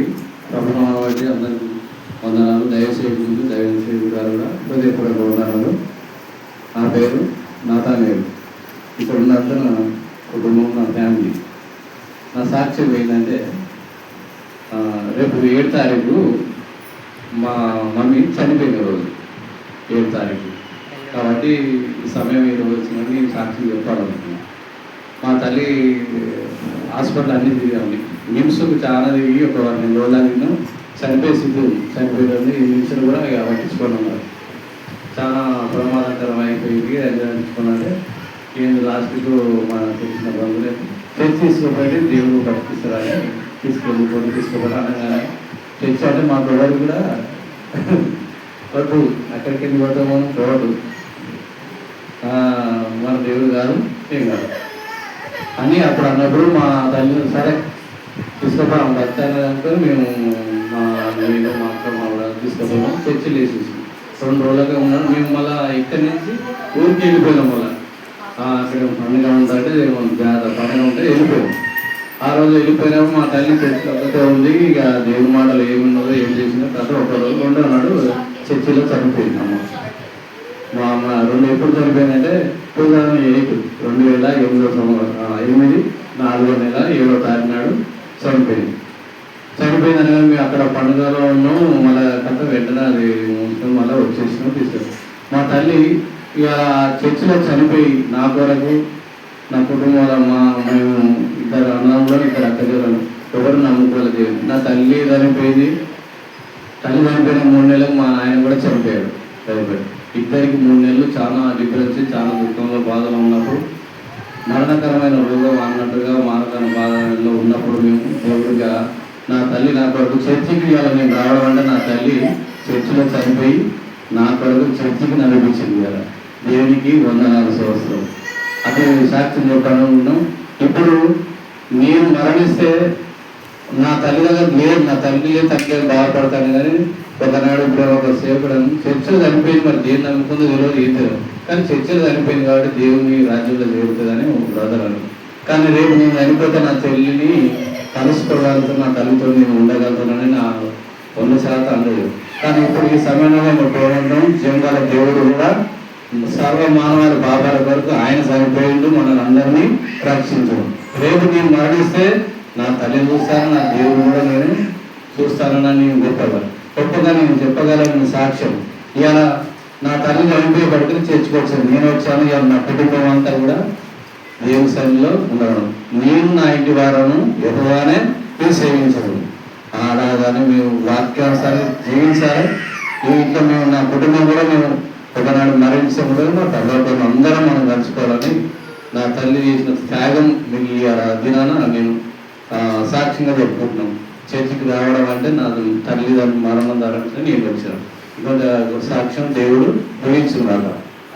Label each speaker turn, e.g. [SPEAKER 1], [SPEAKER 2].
[SPEAKER 1] అందరికీ ప్రభుత్వం బట్టి అందరికీ వందనాలు. దయచేసి దయచేసి గారు కూడా హృదయపూర్వక వందనాలు. నా పేరు నాతానేయుడు. ఇక్కడ ఉన్నంత నా కుటుంబం, నా ఫ్యామిలీ. నా సాక్ష్యం ఏంటంటే, రేపు 7 తారీఖు మా మమ్మీ చనిపోయిన రోజు 7 తారీఖు. కాబట్టి ఈ సమయం ఈ రోజు వచ్చిందని సాక్షి చెప్పాలనుకున్నాను. మా తల్లి హాస్పిటల్ అన్నీ తిరిగాము. నిమ్స్కు చాలా తిరిగి ఒక 2 రోజుల క్రితం చనిపోయే స్థితి చనిపోయింది. ఈ నిమిషాలు కూడా ఇక పట్టించుకొని ఉన్నారు. చాలా ప్రమాదకరం అయిపోయింది. పట్టించుకున్నారంటే ఏంది లాస్ట్కు మనకు తెలిసిన బంధువులే తీసుకుపోయి దేవుడు పట్టిస్తారని తీసుకోబడి అనగానే తెచ్చారంటే మా గొడవలు కూడా వద్దు, అక్కడికి వెళ్ళి పోతామో పోవద్దు, మన దేవుడు కాదు ఏం కాదు అని అప్పుడు అన్నప్పుడు మా తల్లి సరే తీసుకుపోయాం. వచ్చానంటే మేము మా నేను మా అక్క మా తీసుకుపోయాం. చర్చిలు వేసేసి 2 రోజులుగా ఉన్నాడు. మేము మళ్ళీ ఇక్కడి నుంచి ఊరికి వెళ్ళిపోయినాం. మళ్ళీ అక్కడ పండుగ ఉంటే పండుగ ఉంటే వెళ్ళిపోయాం. ఆ రోజు వెళ్ళిపోయినాము. మా తల్లి చర్చిలో ఉంది. ఇక దేవుని మాటలు ఏమున్నదో ఏం చేసినా తర్వాత 1 రోజు ఉన్నాడు. చర్చిలో చనిపోయింది అమ్మ. మా అమ్మ 2 ఎప్పుడు చనిపోయిందంటే 2008 2008 4వ నెల 7వ తారీఖు నాడు చనిపోయింది. చనిపోయిందని మేము అక్కడ పండుగలో ఉన్నాం. మళ్ళీ కథ వెంటనే అది మూసుకొని మళ్ళీ వచ్చేసినాం తీసుకెళ్ళాం. మా తల్లి ఇక చర్చిలో చనిపోయి నా కొరకు నా కుటుంబంలో మేము 2 అన్నదమ్ములను 2 అక్కజలను ఎవరు నమ్ముకోలేదు. నా తల్లి చనిపోయింది. తల్లి చనిపోయిన 3 నెలలకు మా నాయన కూడా చనిపోయాడు. చనిపోయాడు. ఇద్దరికి 3 నెలలు చాలా డిఫరెన్స్, చాలా దుఃఖంలో బాధలో ఉన్నప్పుడు, మరణకరమైన రోగం అన్నట్టుగా మానకర బాధలో ఉన్నప్పుడు మేము దేవుడిగా నా తల్లి నా కొరకు చర్చికి ఇవాళ నేను రావడం అంటే నా తల్లి చర్చిలో చనిపోయి నా కొరకు చర్చికి నడిపించింది కదా. దేవునికి వందనాలు సంవత్సరం అది సాక్ష్యం చెప్పాలనుకున్నాం. ఇప్పుడు నేను మరణిస్తే నా తల్లి దగ్గర లేదు, నా తల్లి తల్లి బాధపడతాను. కానీ ఒకనాడు ఇప్పుడు ఒక సేవకుడు చర్చలు చనిపోయింది. మరి దేన్ని నమ్ముకుందో తెలియదు, ఏం తెలియదు. కానీ చర్చలు చనిపోయింది కాబట్టి దేవుని రాజ్యంలో చేరుతుందని ఒక బ్రదర్ అను. కానీ రేపు నేను చనిపోతే నా చెల్లిని కలుసుకోగలుగుతా, నా తల్లితో నేను ఉండగలుగుతానని నా 100% అందదు. కానీ ఇప్పుడు ఈ సమయంలో మేము పేరుంటాం. జీవకాల దేవుడు కూడా సర్వ మానవాళి బాబాల వరకు ఆయన చనిపోయిండు, మనల్ని అందరినీ రక్షించడం. రేపు నేను మరణిస్తే నా తల్లిని చూస్తాను, నా దేవుడు కూడా నేను చూస్తానని నేను గొప్పగా నేను చెప్పగలను సాక్ష్యం. ఇవాళ నా తల్లి చనిపోయి పడుకుని చర్చకొచ్చాను, నేను వచ్చాను. ఇవాళ నా కుటుంబం అంతా కూడా దేవుని సన్నిధిలో ఉండడం. నేను నా ఇంటి వారను యెహోవానే మేము సేవించడం. అలాగానే మేము వాక్యానుసారం జీవించాలి. ఈ ఇంట్లో మేము నా కుటుంబం కూడా మేము ఒకనాడు మరణించడం మా తర్వాత అందరం మనం కలుసుకోవాలని నా తల్లి చేసిన త్యాగం మీకు ఈ దినాన నేను సాక్ష్యంగా చెప్పుకుంటున్నాం. చర్చికి రావడం అంటే నా తల్లిదండ్రులు మరణం ధరంటే నేను వచ్చాను. ఇంకొక సాక్ష్యం దేవుడు ఊహించుకున్నాడు.